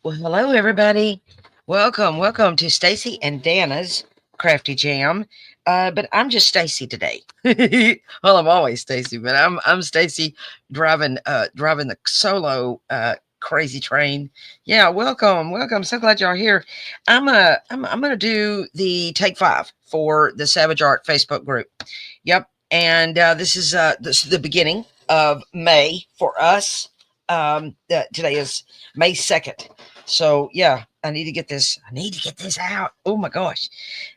Well, hello everybody. Welcome to Stacy and Dana's Crafty Jam. But I'm just Stacy today. Well, I'm always Stacy, but I'm Stacy driving the solo crazy train. Yeah, welcome. So glad y'all here. I'm gonna do the take five for the Savageart Facebook group. Yep, and this is the beginning of May for us. Today is May 2nd. So yeah, I need to get this. I need to get this out. Oh my gosh.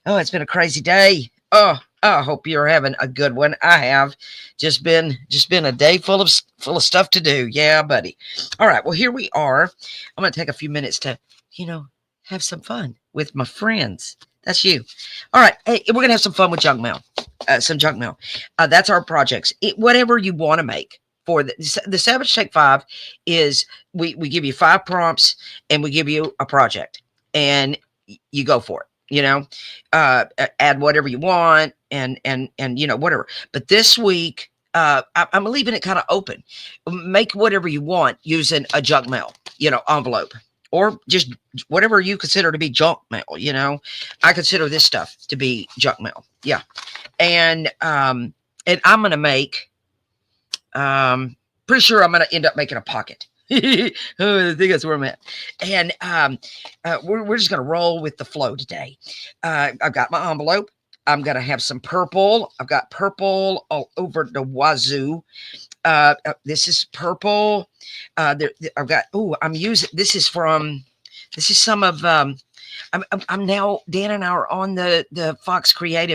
Oh, it's been a crazy day. Oh, I hope you're having a good one. I have just been a day full of stuff to do. Yeah, buddy. All right. Well, here we are. I'm gonna take a few minutes to, you know, have some fun with my friends. That's you. All right. Hey, we're gonna have some fun with junk mail. Some junk mail. That's our projects. Whatever you want to make for the Savage Take Five is we give you five prompts and we give you a project and you go for it. Add whatever you want and whatever. But this week, I'm leaving it kind of open. Make whatever you want using a junk mail, envelope, or just whatever you consider to be junk mail. I consider this stuff to be junk mail. Yeah, and I'm gonna make. Pretty sure I'm gonna end up making a pocket. I think that's where I'm at. And we're just going to roll with the flow today. I've got my envelope. I'm going to have some purple. I've got purple all over the wazoo. This is purple. I've got, I'm using, this is some of, I'm now, Dan and I are on the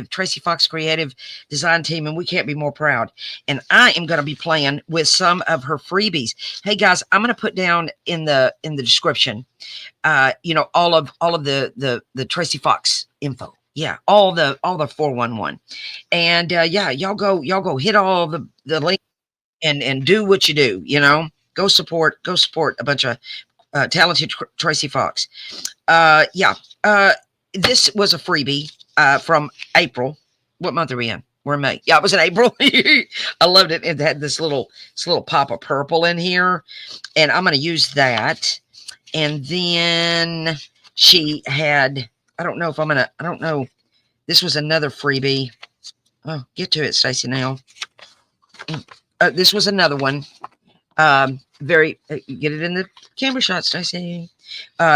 Tracy Fox Creative design team, and we can't be more proud. And I am going to be playing with some of her freebies. Hey guys, I'm going to put down in the description, all of the Tracy Fox info. Yeah, all the 411. And yeah, y'all go hit all the link and do what you do, go support a bunch of talented Tracy Fox. Yeah. This was a freebie from April. What month are we in? We're in May. Yeah, it was in April. I loved it. It had this little pop of purple in here, and I'm going to use that. And then she had, I don't know. This was another freebie. Oh, get to it, Stacy, now. This was another one. Get it in the camera shot, Stacy.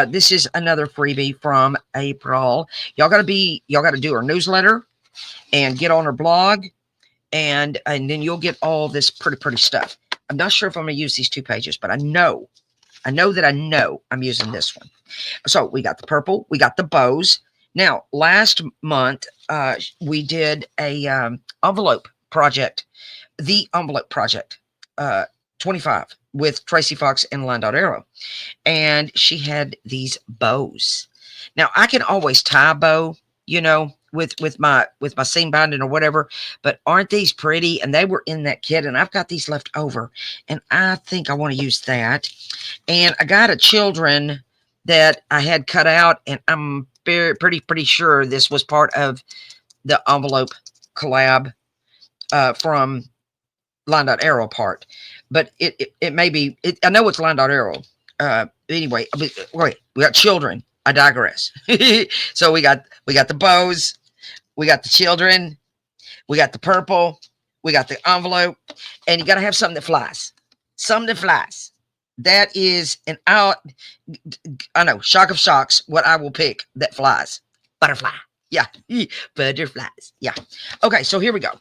This is another freebie from April. Y'all got to do her newsletter and get on her blog, and then you'll get all this pretty stuff. I'm not sure if I'm going to use these 2 pages, but I know I'm using this one. So we got the purple, we got the bows. Now, last month, we did a envelope project, the envelope project, 25 with Tracy Fox and Line Dot Arrow. And she had these bows. Now I can always tie a bow, with my seam binding or whatever, but aren't these pretty? And they were in that kit, and I've got these left over, and I think I want to use that. And I got a Chilfren that I had cut out, and I'm pretty sure this was part of the envelope collab from Line Dot Arrow part, but it may be. I know it's Line Dot Arrow. Anyway, wait, we got Chilfren. I digress. So we got the bows, we got the Chilfren, we got the purple, we got the envelope, and you got to have something that flies. Something that flies. That is I know, shock of shocks, what I will pick that flies. Butterfly. Yeah. Butterflies. Yeah. Okay, so here we go.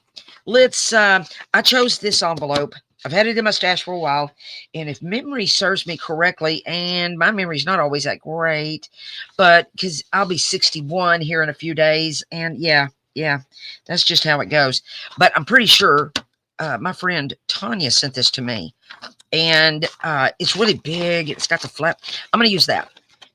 Let's I chose this envelope. I've had it in my stash for a while, and if memory serves me correctly, and my memory's not always that great, but because I'll be 61 here in a few days, and yeah, that's just how it goes. But I'm pretty sure my friend Tanya sent this to me, and it's really big. It's got the flap. I'm going to use that,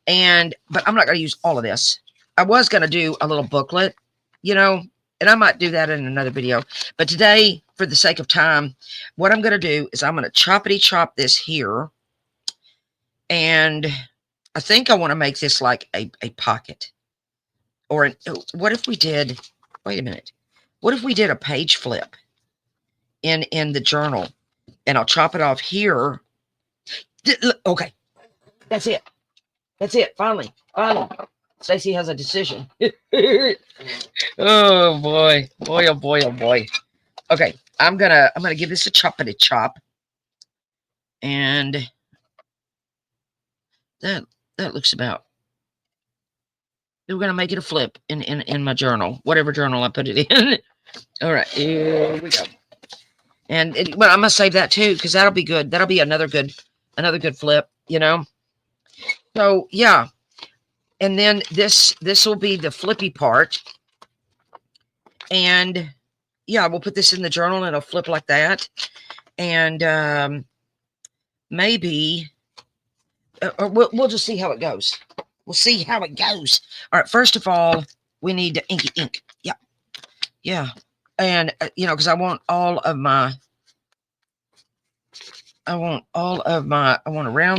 but I'm not going to use all of this. I was going to do a little booklet, and I might do that in another video. But today, for the sake of time, what I'm going to do is I'm going to chop this here. And I think I want to make this like a pocket. Or what if we did, wait a minute. What if we did a page flip in the journal? And I'll chop it off here. Okay, that's it. That's it. Finally. Stacy has a decision. Oh boy. Boy, oh boy, oh boy. Okay. I'm gonna give this a choppity chop. And that looks about. We're gonna make it a flip in my journal. Whatever journal I put it in. All right, here we go. And but I'm gonna save that too, because that'll be good. That'll be another good flip, you know. So yeah. And then this will be the flippy part. And yeah, we'll put this in the journal and it'll flip like that. And maybe or we'll just see how it goes. We'll see how it goes. All right, first of all, we need inky ink. Yeah. Yeah. And you know, because I want around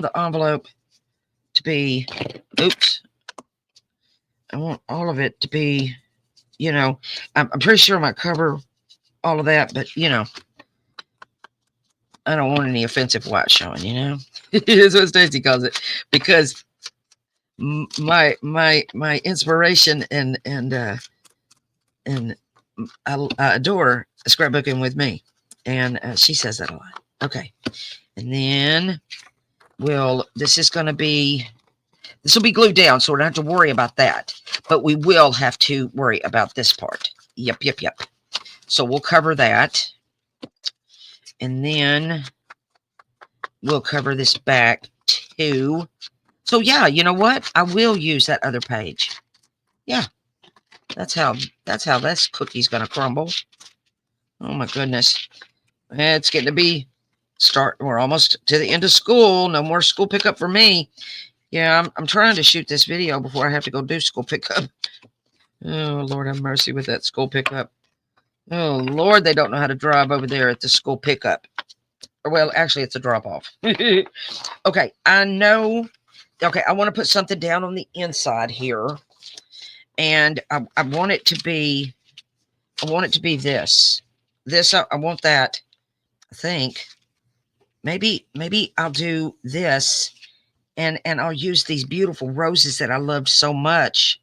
the envelope to be, oops. I want all of it to be, you know, I'm pretty sure I might cover all of that, but you know, I don't want any offensive white showing, you know. That's what Stacy calls it, because my inspiration and I adore scrapbooking with me, and she says that a lot. Okay, and then this will be glued down, so we don't have to worry about that, but we will have to worry about this part. Yep. So we'll cover that, and then we'll cover this back too. So yeah, you know what? I will use that other page. Yeah, that's how this cookie's gonna crumble. Oh my goodness, it's getting to be we're almost to the end of school. No more school pickup for me. Yeah, I'm trying to shoot this video before I have to go do school pickup. Oh Lord have mercy with that school pickup. Oh Lord, they don't know how to drive over there at the school pickup. Well, actually, it's a drop off. Okay, I know. Okay, I want to put something down on the inside here, and I want it to be. I want it to be this. I want that. I think maybe I'll do this, and I'll use these beautiful roses that I loved so much.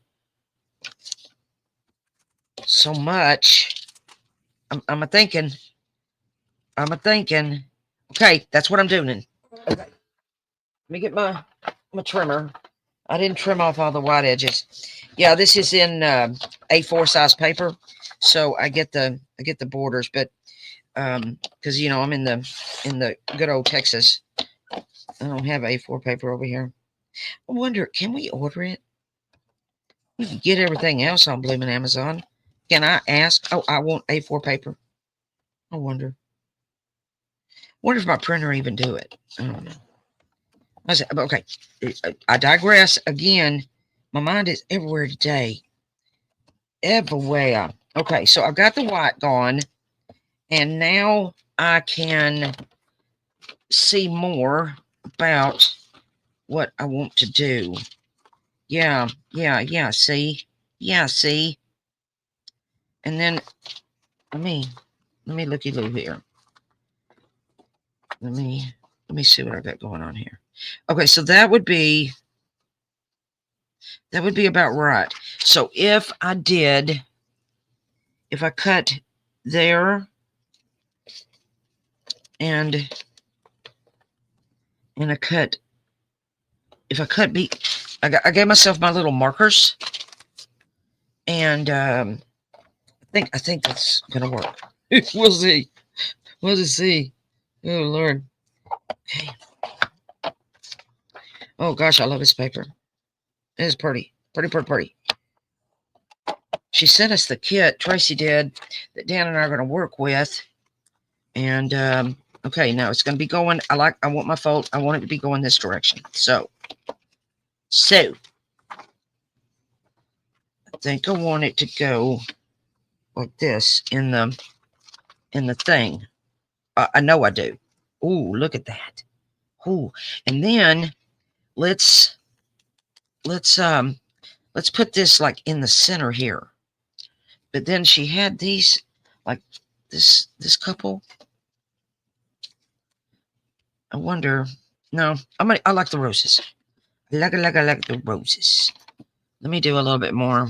So much. I'm a thinking. Okay, that's what I'm doing. Okay, let me get my trimmer. I didn't trim off all the white edges. Yeah, this is in A4 size paper, so I get the borders, but because you know I'm in the good old Texas. I don't have A4 paper over here. I wonder, can we order it? We can get everything else on blooming Amazon. Can I ask? Oh, I want A4 paper. I wonder if my printer even do it. I don't know. Okay, I digress again. My mind is everywhere today. Everywhere. Okay, so I've got the white gone, and now I can see more about what I want to do. Yeah, see? Yeah, see? And then, let me looky-loo here. Let me see what I've got going on here. Okay, so that would be about right. So if I cut there and I cut, I gave myself my little markers, and I think that's gonna work. We'll see. We'll just see. Oh Lord. Okay. Oh gosh, I love this paper. It is pretty. She sent us the kit, Tracy did, that Dan and I are going to work with. And okay, now it's going to be going. I want my fold. I want it to be going this direction. So I think I want it to go like this in the thing. I know I do. Ooh, look at that. Ooh, and then let's put this like in the center here. But then she had these like this couple. I wonder. No, I like the roses. I like the roses. Let me do a little bit more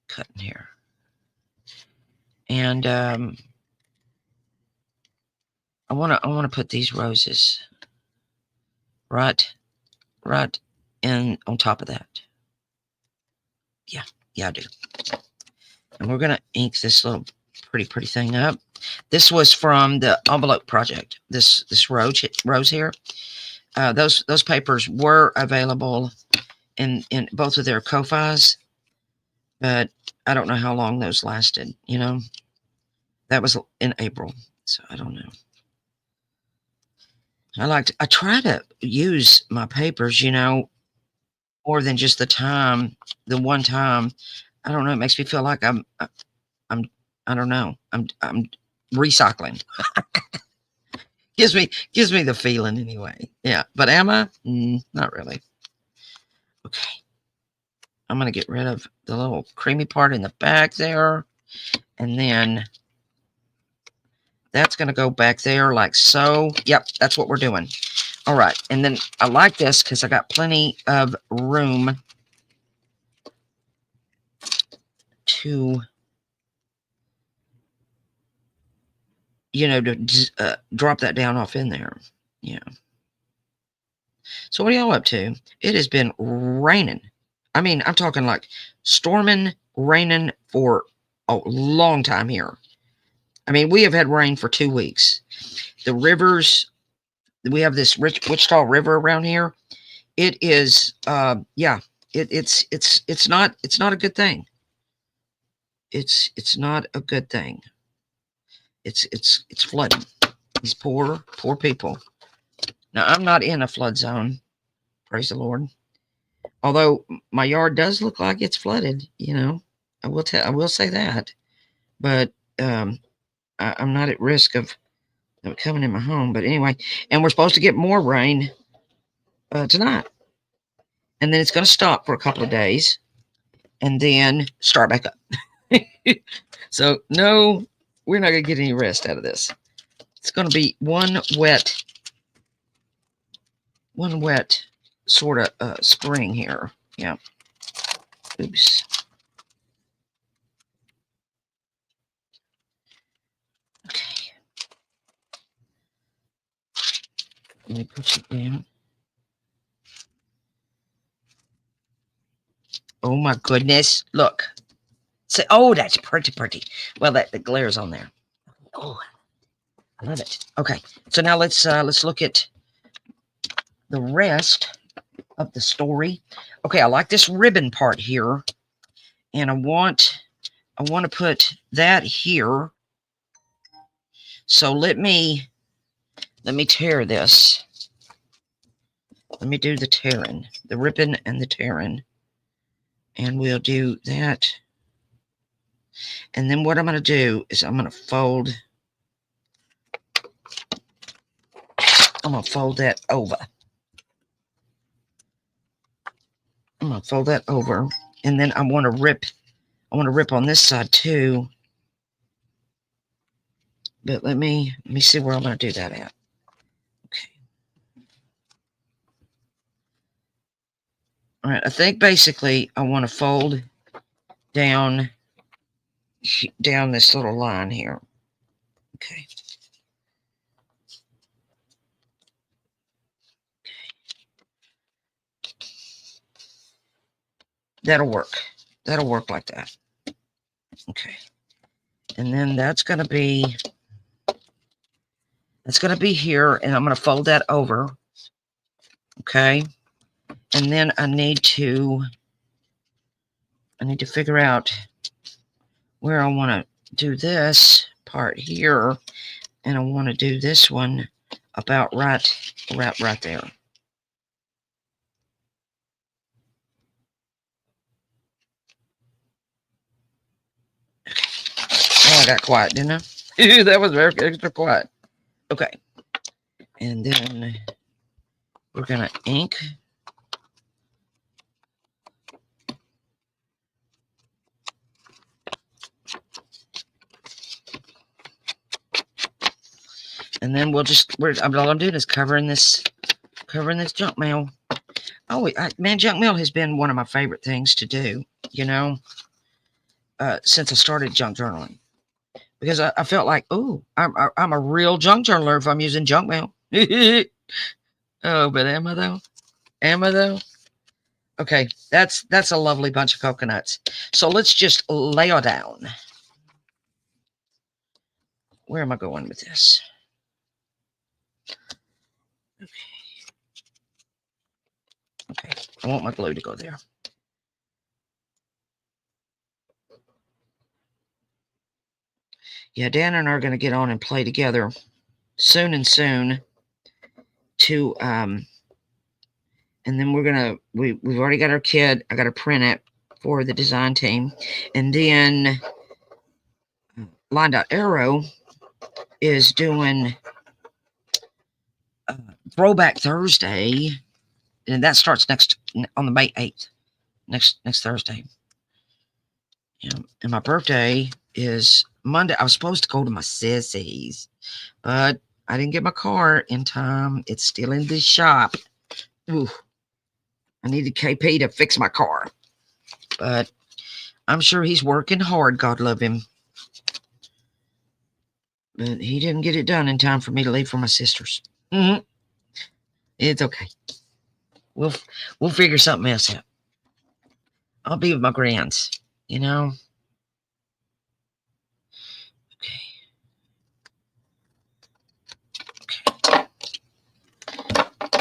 cutting here. And I wanna put these roses right in on top of that. Yeah, I do. And we're gonna ink this little pretty thing up. This was from the envelope project. This rose here. Those papers were available in both of their Ko-Fis, but I don't know how long those lasted. You know, that was in April, so I don't know. I try to use my papers, you know, more than just the one time. I don't know. It makes me feel like I don't know. I'm recycling. gives me the feeling anyway. Yeah, but am I? Not really. Okay. I'm gonna get rid of the little creamy part in the back there, and then that's gonna go back there like so. Yep, that's what we're doing. All right, and then I like this because I got plenty of room to, you know, to drop that down off in there. Yeah. So what are y'all up to? It has been raining. I mean, I'm talking like storming, raining for a long time here. I mean, we have had rain for 2 weeks. The rivers, we have this Wichita River around here. It is, yeah, it's not a good thing. It's not a good thing. It's flooding. These poor people. Now I'm not in a flood zone. Praise the Lord. Although my yard does look like it's flooded, you know, I will say that, but I'm not at risk of it coming in my home. But anyway, and we're supposed to get more rain tonight, and then it's going to stop for a couple of days, and then start back up. So no, we're not going to get any rest out of this. It's going to be one wet sort of spring here. Yeah. Oops. Okay. Let me put you down. Oh my goodness. Look. So, oh, that's pretty. Well, the glare's on there. Oh, I love it. Okay. So now let's look at the rest of the story. Okay, I like this ribbon part here. And I want to put that here. So let me tear this. Let me do the tearing, the ribbon and the tearing. And we'll do that. And then what I'm going to do is I'm going to fold that over. I'm going to fold that over. And then I want to rip on this side too. But let me see where I'm going to do that at. Okay. All right. I think basically I want to fold down this little line here. Okay. That'll work. That'll work like that. Okay. And then that's going to be here, and I'm going to fold that over. Okay. And then I need to figure out where I want to do this part here, and I want to do this one about right there. Okay. Oh, I got quiet, didn't I? That was very extra quiet. Okay. And then we're going to ink. And then all I'm doing is covering this junk mail. Oh, man, junk mail has been one of my favorite things to do, you know, since I started junk journaling. Because I felt like, oh, I'm a real junk journaler if I'm using junk mail. Oh, but am I though? Am I though? Okay, that's a lovely bunch of coconuts. So let's just lay it down. Where am I going with this? Okay, I want my glue to go there. Yeah, Dan and I are going to get on and play together soon and soon to and then we've already got our kit. I got to print it for the design team, and then Line Dot Arrow is doing Throwback Thursday, and that starts on the May 8th, next Thursday. Yeah, and my birthday is Monday. I was supposed to go to my sissy's, but I didn't get my car in time. It's still in the shop. Ooh, I needed KP to fix my car, but I'm sure he's working hard. God love him. But he didn't get it done in time for me to leave for my sister's. Mm-hmm. It's okay. We'll figure something else out. I'll be with my grands, you know. Okay.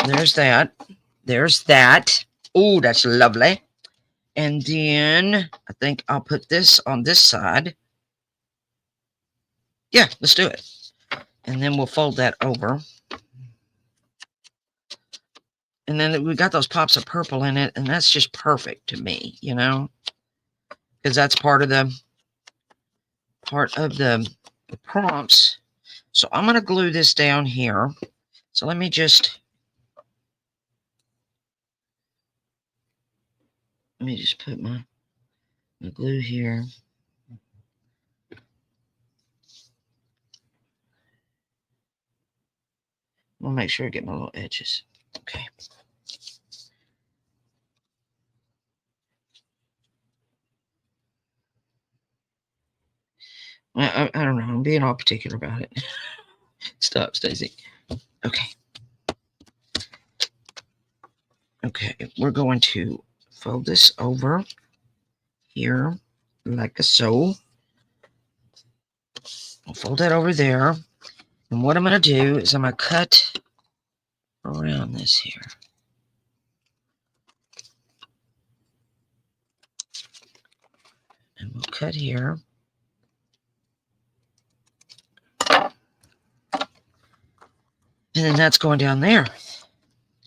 There's that. There's that. Oh, that's lovely. And then I think I'll put this on this side. Yeah, let's do it. And then we'll fold that over. And then we got those pops of purple in it, and that's just perfect to me, you know, because that's part of the prompts. So I'm going to glue this down here. So let me just put my glue here. I'll make sure I get my little edges. Okay. I don't know. I'm being all particular about it. Stop, Stacy. Okay. Okay. We're going to fold this over here like so. I'll fold that over there. And what I'm going to do is I'm going to cut around this here. And we'll cut here. And then that's going down there.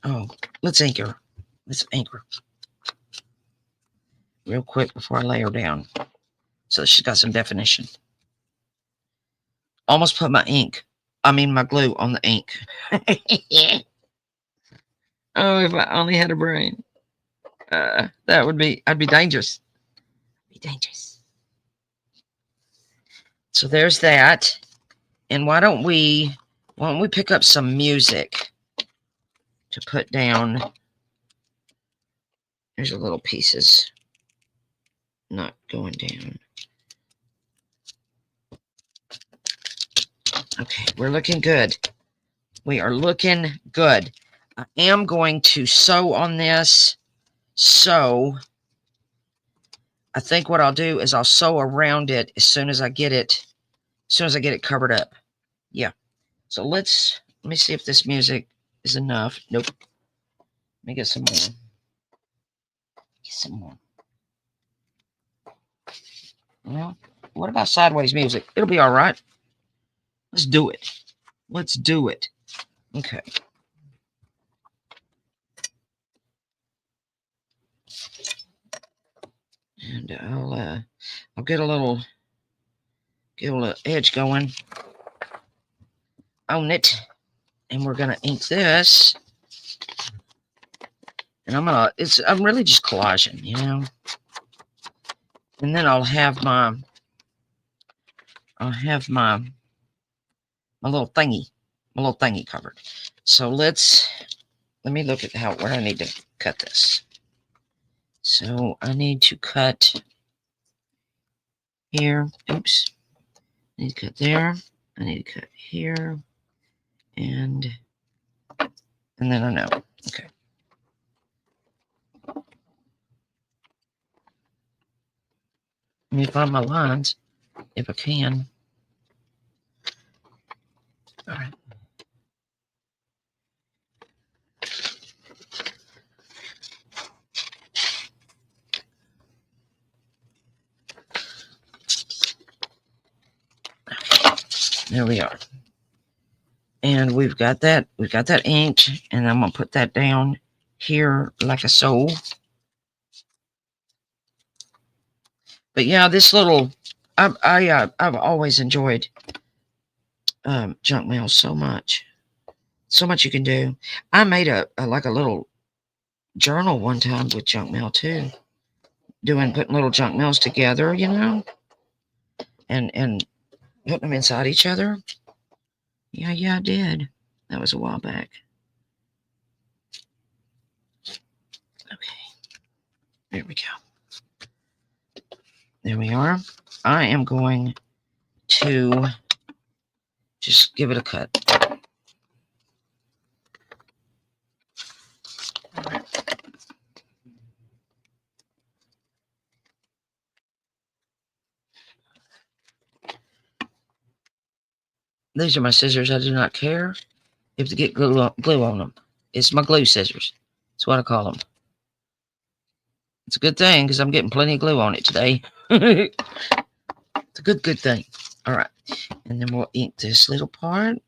Oh, let's anchor. Let's anchor real quick before I lay her down, so she's got some definition. Almost put my glue on the ink. Oh, if I only had a brain. I'd be dangerous. Be dangerous. So there's that. And why don't we pick up some music to put down? There's a little pieces not going down. Okay, we're looking good. We are looking good. I am going to sew on this. So I think what I'll do is I'll sew around it as soon as I get it covered up. Yeah. So let me see if this music is enough. Nope. Let me get some more. Get some more. Well, what about sideways music? It'll be all right. Let's do it. Let's do it. Okay. And I'll get a little edge going on it, and we're gonna ink this. And I'm really just collaging, you know. And then I'll have my little thingy covered. So let's let me look at where I need to cut this. So I need to cut here. Oops. I need to cut there. I need to cut here. And then I know. Okay. Let me find my lines if I can. All right. There we are. And we've got that inked, and I'm gonna put that down here like a so. But yeah, this little, I've always enjoyed junk mail so much. So much you can do. I made a like a little journal one time with junk mail too. Putting little junk mails together, you know, and putting them inside each other. Yeah, I did. That was a while back. Okay. There we go. There we are. I am going to just give it a cut. These are my scissors. I do not care if they get glue on them. It's my glue scissors. That's what I call them. It's a good thing because I'm getting plenty of glue on it today. It's a good thing. All right. And then we'll ink this little part.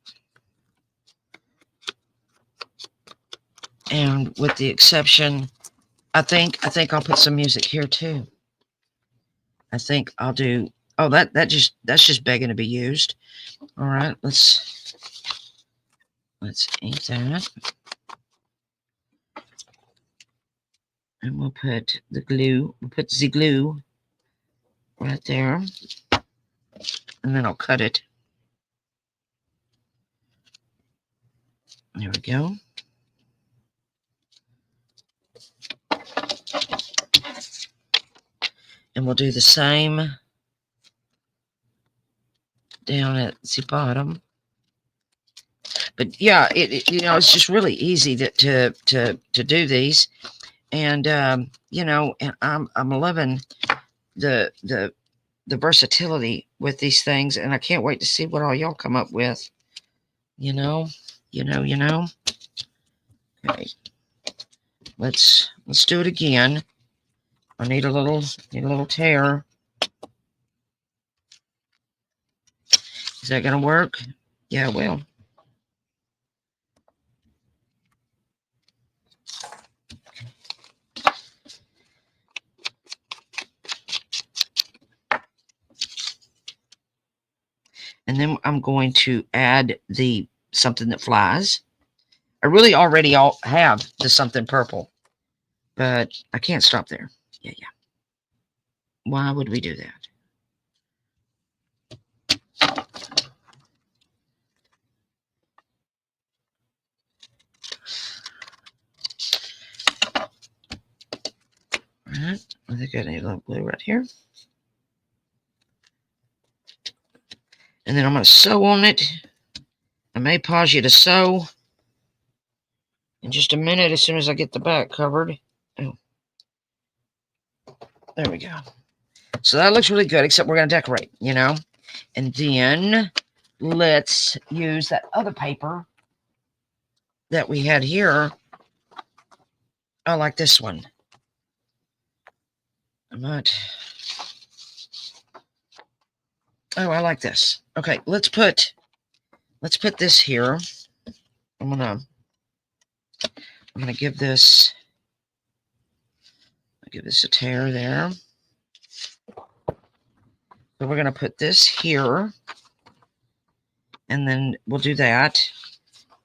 And with the exception, I think I'll put some music here too. I think I'll do, oh, that's just begging to be used. All right, let's ink that. And we'll put the glue, right there. And then I'll cut it. There we go. And we'll do the same down at the bottom. But yeah, it's just really easy to do these. And you know, and I'm loving the versatility with these things, and I can't wait to see what all y'all come up with. You know. Okay. Let's do it again. I need a little tear. Is that gonna work? Yeah, it will. And then I'm going to add the something that flies. I really already have the something purple, but I can't stop there. Yeah. Why would we do that? All right, I think I need a little glue right here. And then I'm going to sew on it. I may pause you to sew in just a minute as soon as I get the back covered. Oh, there we go. So that looks really good, except we're going to decorate, you know. And then let's use that other paper that we had here. I like this one. Oh, I like this. Okay, let's put this here. I'm gonna give this a tear there. So we're gonna put this here, and then we'll do that,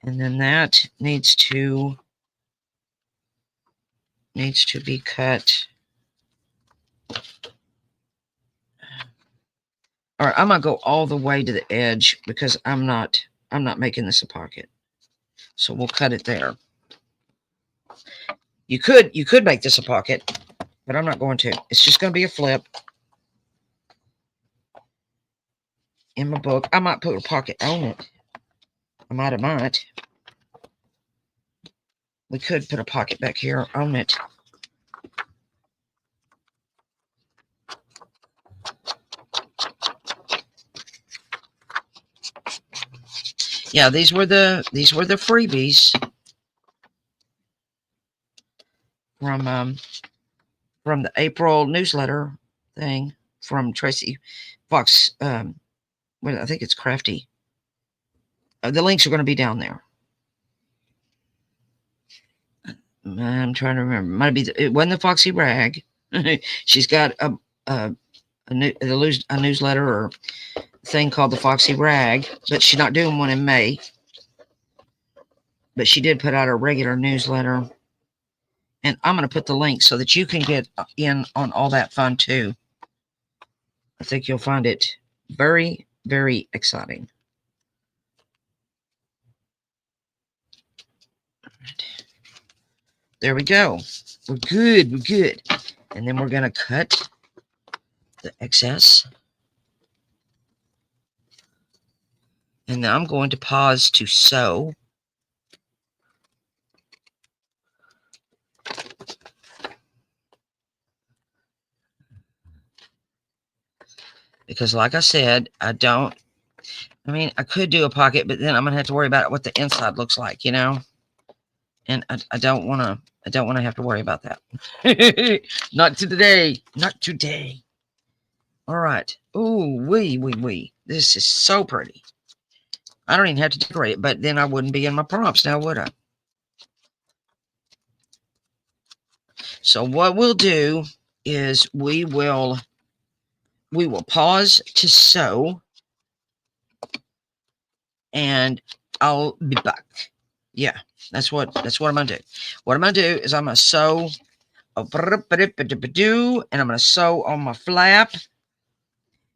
and then that needs to be cut. All right, I'm gonna go all the way to the edge because I'm not making this a pocket. So we'll cut it there. You could make this a pocket, but I'm not going to. It's just going to be a flip in my book. I might put a pocket on it. I might. We could put a pocket back here on it. Yeah, these were the freebies from the April newsletter thing from Tracy Fox. I think it's Crafty. The links are going to be down there. I'm trying to remember. Might be it wasn't the Foxy Rag. She's got a newsletter or thing called the Foxy Rag, but she's not doing one in May. But she did put out a regular newsletter, and I'm going to put the link so that you can get in on all that fun too. I think you'll find it very, very exciting. There we go. We're good. We're good. And then we're going to cut the excess. And then I'm going to pause to sew. Because like I said, I could do a pocket, but then I'm going to have to worry about what the inside looks like, you know? And I don't want to have to worry about that. Not today. Not today. All right. Ooh, wee. This is so pretty. I don't even have to decorate it, but then I wouldn't be in my prompts now, would I? So what we'll do is we will pause to sew, and I'll be back. Yeah, that's what I'm gonna do. What I'm gonna do is I'm gonna sew, and I'm gonna sew on my flap,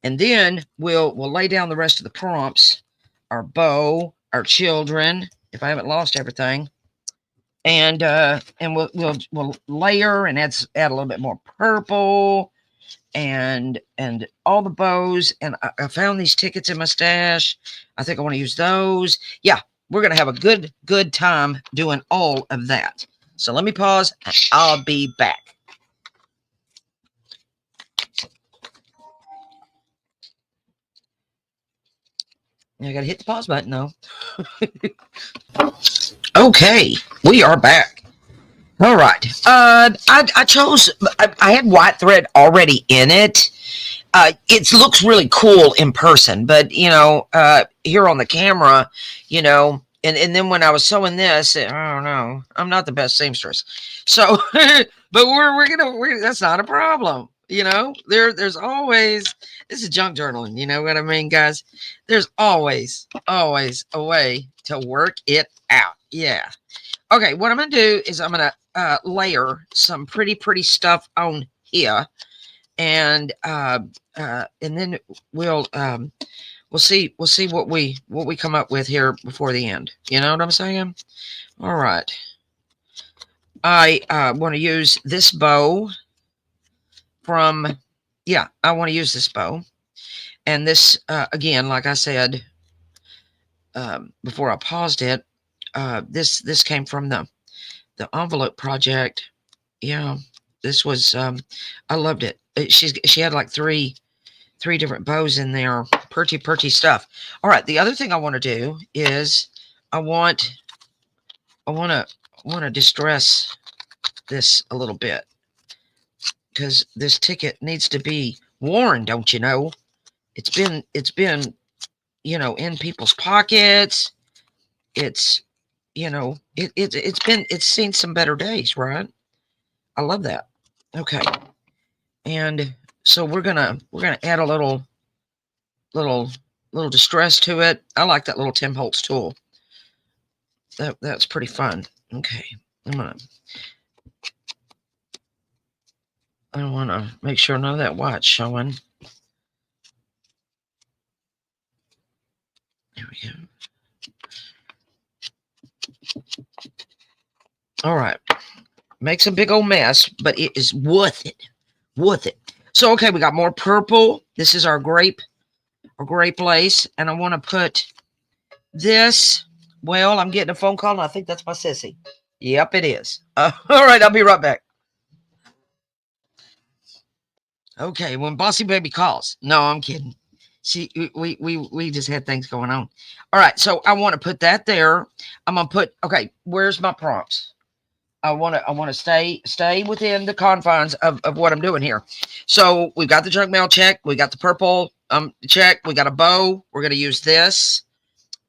and then we'll lay down the rest of the prompts, our bow, our children, if I haven't lost everything, and we'll layer and add a little bit more purple and all the bows. And I found these tickets in my stash. I think I want to use those. Yeah, we're gonna have a good time doing all of that. So let me pause and I'll be back. I gotta hit the pause button though. Okay, we are back. All right. I chose. I had white thread already in it. It looks really cool in person, but here on the camera, and then when I was sewing this, I don't know. I'm not the best seamstress, so but we're that's not a problem. There's always, this is junk journaling. You know what I mean, guys? There's always a way to work it out. Yeah. Okay, what I'm going to do is I'm going to layer some pretty stuff on here, and then we'll see what we come up with here before the end. You know what I'm saying? All right. I want to use this bow from, yeah, I want to use this bow, and this again, like I said before I paused it, this came from the envelope project. Yeah, this was I loved it. She had like three different bows in there. Pretty stuff. All right, the other thing I want to do is I want to distress this a little bit, because this ticket needs to be worn, don't you know? It's been in people's pockets. It's it's seen some better days, right? I love that. Okay. And so we're gonna add a little distress to it. I like that little Tim Holtz tool. That's pretty fun. Okay, I want to make sure none of that white's showing. There we go. All right. makes a big old mess, but it is worth it. Worth it. So, okay, we got more purple. This is our grape lace. And I want to put this. Well, I'm getting a phone call, and I think that's my sissy. Yep, it is. All right, I'll be right back. Okay, when Bossy Baby calls. No, I'm kidding. We just had things going on. All right, so I want to put that there. I'm gonna put. Okay, where's my prompts? I want to stay within the confines of what I'm doing here. So we've got the junk mail check. We got the purple check. We got a bow. We're gonna use this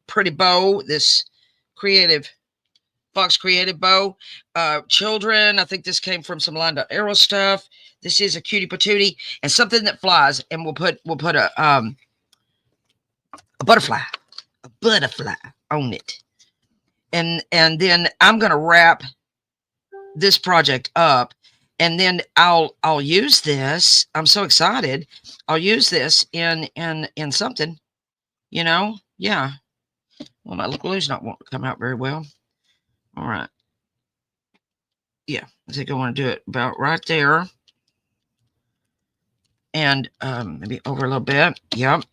pretty bow. This creative Fox Creative bow. Children. I think this came from some Lined Up Arrow stuff. This is a cutie patootie and something that flies. And we'll put a butterfly on it. And then I'm gonna wrap this project up, and then I'll use this. I'm so excited. I'll use this in something, you know. Yeah. Well, my glue's not wanting to come out very well. All right. Yeah, I think I want to do it about right there, and maybe over a little bit. Yep.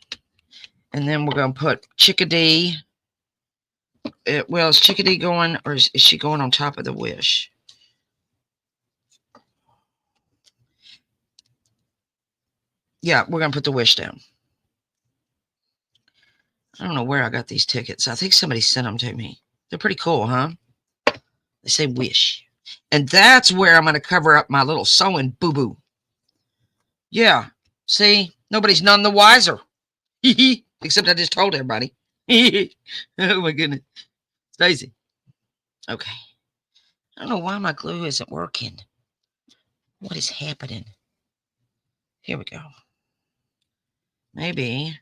And then we're gonna put Chickadee. Well, is Chickadee going, or is she going on top of the wish? Yeah, we're gonna put the wish down. I don't know where I got these tickets. I think somebody sent them to me. They're pretty cool, huh? They say wish. And that's where I'm going to cover up my little sewing boo-boo. Yeah. See? Nobody's none the wiser. Except I just told everybody. Oh, my goodness. Stacy. Okay. I don't know why my glue isn't working. What is happening? Here we go. Maybe.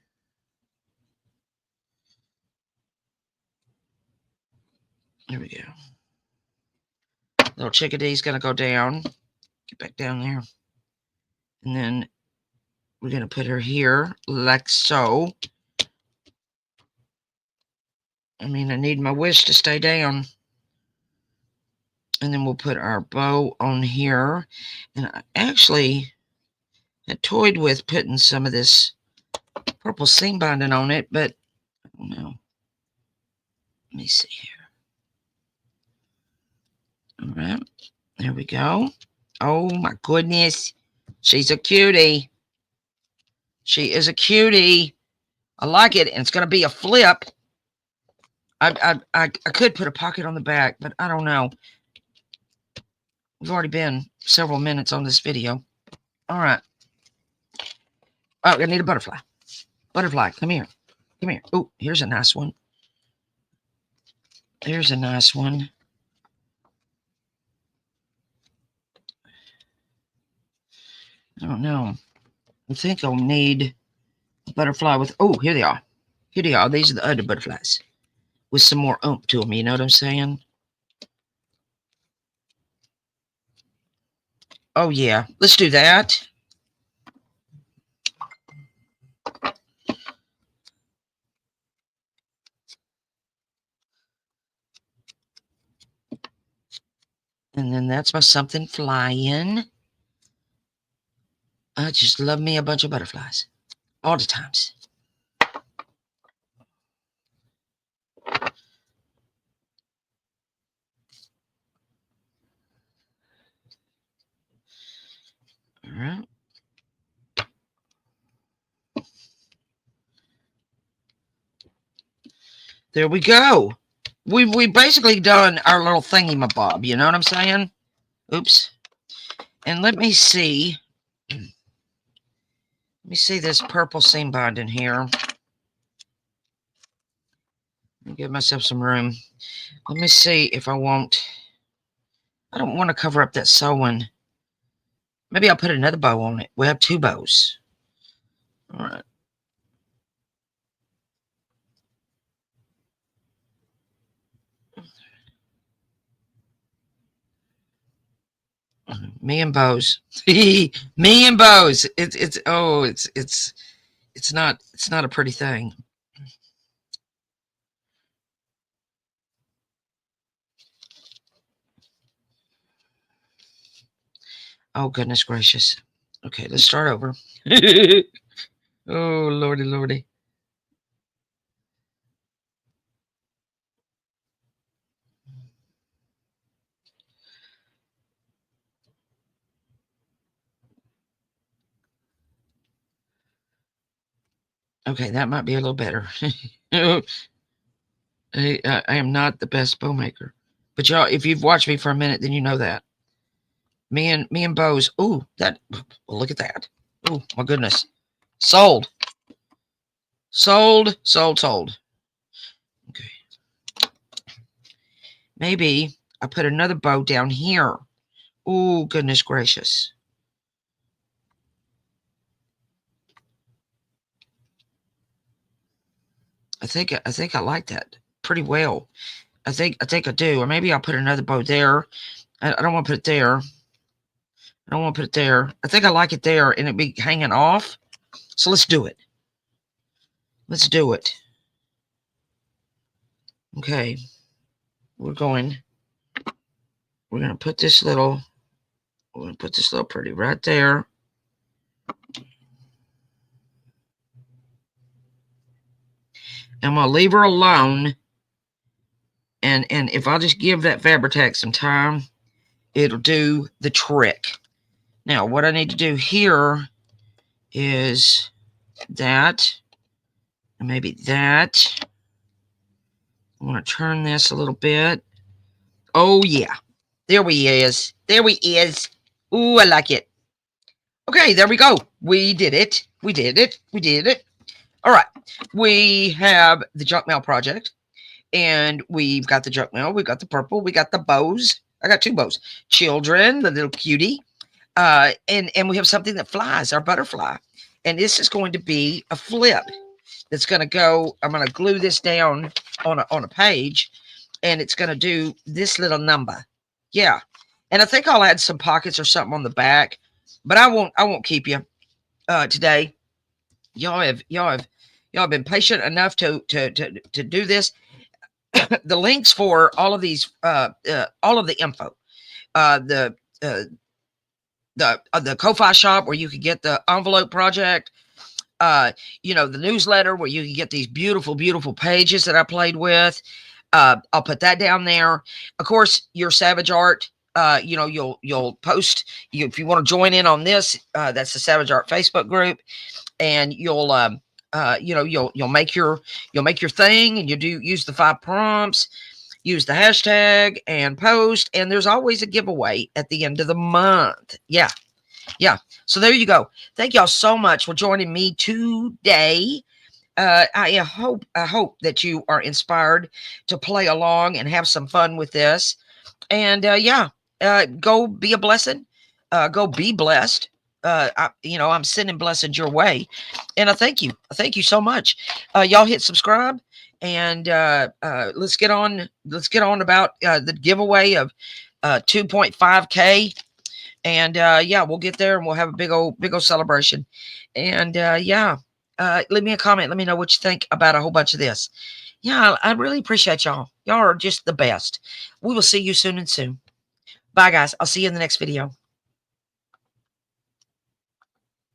There we go. Little Chickadee's going to go down. Get back down there. And then we're going to put her here like so. I mean, I need my wish to stay down. And then we'll put our bow on here. And I actually had toyed with putting some of this purple seam binding on it, but I don't know. Let me see here. All right. There we go. Oh, my goodness. She's a cutie. She is a cutie. I like it, and it's going to be a flip. I could put a pocket on the back, but I don't know. We've already been several minutes on this video. All right. Oh, I need a butterfly. Butterfly, come here. Come here. Oh, here's a nice one. There's a nice one. I don't know. I think I'll need a butterfly with... Oh, here they are. Here they are. These are the other butterflies. With some more oomph to them. You know what I'm saying? Oh, yeah. Let's do that. And then that's my something flying. I just love me a bunch of butterflies. All the times. All right. There we go. We basically done our little thingy-mabob. You know what I'm saying? Oops. And let me see. Let me see this purple seam binding here. Let me give myself some room. Let me see if I won't. I don't want to cover up that sewing. Maybe I'll put another bow on it. We have two bows. All right. Me and bows. Me and bows. It's not a pretty thing. Oh, goodness gracious. Okay, let's start over. Oh, lordy, lordy. Okay, that might be a little better. I am not the best bow maker, but y'all, if you've watched me for a minute, then you know that. Me and bows. Ooh, that. Well, look at that. Oh my goodness. Sold. Sold. Sold. Sold. Okay. Maybe I put another bow down here. Oh goodness gracious. I think I like that pretty well. I think I do. Or maybe I'll put another bow there. I don't want to put it there. I don't want to put it there. I think I like it there, and it'd be hanging off. So let's do it. Let's do it. Okay. We're going to put this little, we're going to put this little pretty right there. I'm going to leave her alone. And if I just give that Fabri-Tac some time, it'll do the trick. Now, what I need to do here is that, and maybe that. I want to turn this a little bit. Oh, yeah. There we is. There we is. Ooh, I like it. Okay, there we go. We did it. We did it. We did it. All right. We have the junk mail project. And we've got the junk mail. We've got the purple. We got the bows. I got two bows. Children, the little cutie. And we have something that flies, our butterfly. And this is going to be a flip that's going to go. I'm going to glue this down on a page, and it's going to do this little number. Yeah. And I think I'll add some pockets or something on the back, but I won't keep you today. Y'all have been patient enough to do this. The links for all of these, all of the info, the Ko-Fi shop where you can get the envelope project, the newsletter where you can get these beautiful, beautiful pages that I played with. I'll put that down there. Of course, your Savage Art, you'll post if you want to join in on this. That's the Savage Art Facebook group, and you'll make your thing, and use the 5 prompts, use the hashtag and post, and there's always a giveaway at the end of the month. Yeah. So there you go. Thank y'all so much for joining me today. I hope that you are inspired to play along and have some fun with this. And go be a blessing. Go be blessed. I'm sending blessings your way, and I thank you. I thank you so much. Y'all hit subscribe, and let's get on about the giveaway of 2.5K. And we'll get there, and we'll have a big old celebration. And leave me a comment. Let me know what you think about a whole bunch of this. Yeah, I really appreciate y'all. Y'all are just the best. We will see you soon and soon. Bye, guys. I'll see you in the next video.